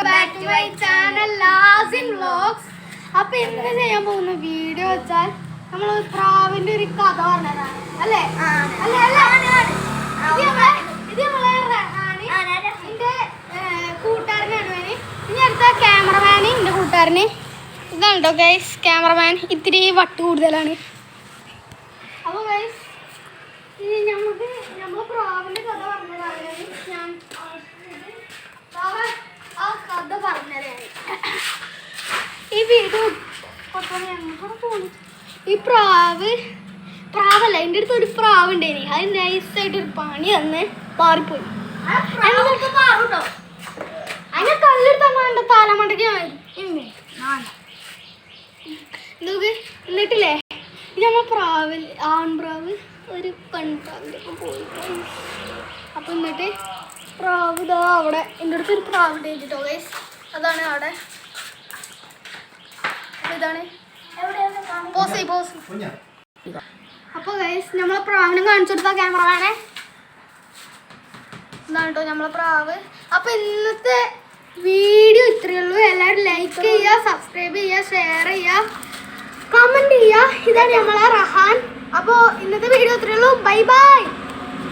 back to my channel Lazin Vlogs. അപ്പോൾ ഇന്ന് ചെയ്യാൻ പോകുന്ന വീഡിയോ വെച്ചാൽ നമ്മൾ പ്രാവിന്റെ ഒരു കഥ പറഞ്ഞതാണ് അല്ലേ? അല്ലേ ഇത് എൻ്റെ കൂട്ടുകാരനാണ്. ഇനി അടുത്ത ക്യാമറമാന് എൻ്റെ കൂട്ടുകാരന് ഇതാണ് കേട്ടോ ഗൈസ്. ക്യാമറമാൻ ഇത്തിരി വട്ട് കൂടുതലാണ്. അപ്പോൾ ഗൈസ് നമ്മൾ പ്രാവിന്റെ കഥ പറഞ്ഞതാണ്. ഞാൻ ആ കഥ പറഞ്ഞതാണ്. ഈ വീട് ഈ പ്രാവല്ല, എൻ്റെ അടുത്ത് ഒരു പ്രാവ് ഉണ്ടായിനി. അത് നൈസായിട്ട് ഒരു പണി തന്ന് മാറിപ്പോയി. അതിനെ കല്ലെടുത്താൽ എൻ്റെ തലമണ്ടയ്ക്ക് നോക്ക്. എന്നിട്ടില്ലേ നമ്മൾ പ്രാവിൽ ആൺപ്രാവ് ഒരു പെൺപ്രാവിൻ്റെ ഒക്കെ പോയി. അപ്പം എന്നിട്ട് പ്രാവ് ഇതാ അവിടെ എൻ്റെ അടുത്ത് ഒരു പ്രാവ് ഉണ്ടായിട്ടോ ഗൈസ്. അതാണ് അവിടെ. ഇതാണ് അപ്പൊ ഗൈസ് നമ്മളെ പ്രാവിനെ കാണിച്ചു കൊടുത്ത ക്യാമറമാനെ. ഇതാണ് കേട്ടോ നമ്മളെ പ്രാവ്. അപ്പൊ ഇന്നത്തെ വീഡിയോ ഇത്രയേ ഉള്ളൂ. എല്ലാവരും ലൈക്ക് ചെയ്യുക, സബ്സ്ക്രൈബ് ചെയ്യുക, ഷെയർ ചെയ്യുക, കമന്റ് ചെയ്യുക. ഇതാണ് നമ്മളെ റഹാൻ. അപ്പോൾ ഇന്നത്തെ വീഡിയോ ഇത്രയേ ഉള്ളൂ. Bye bye.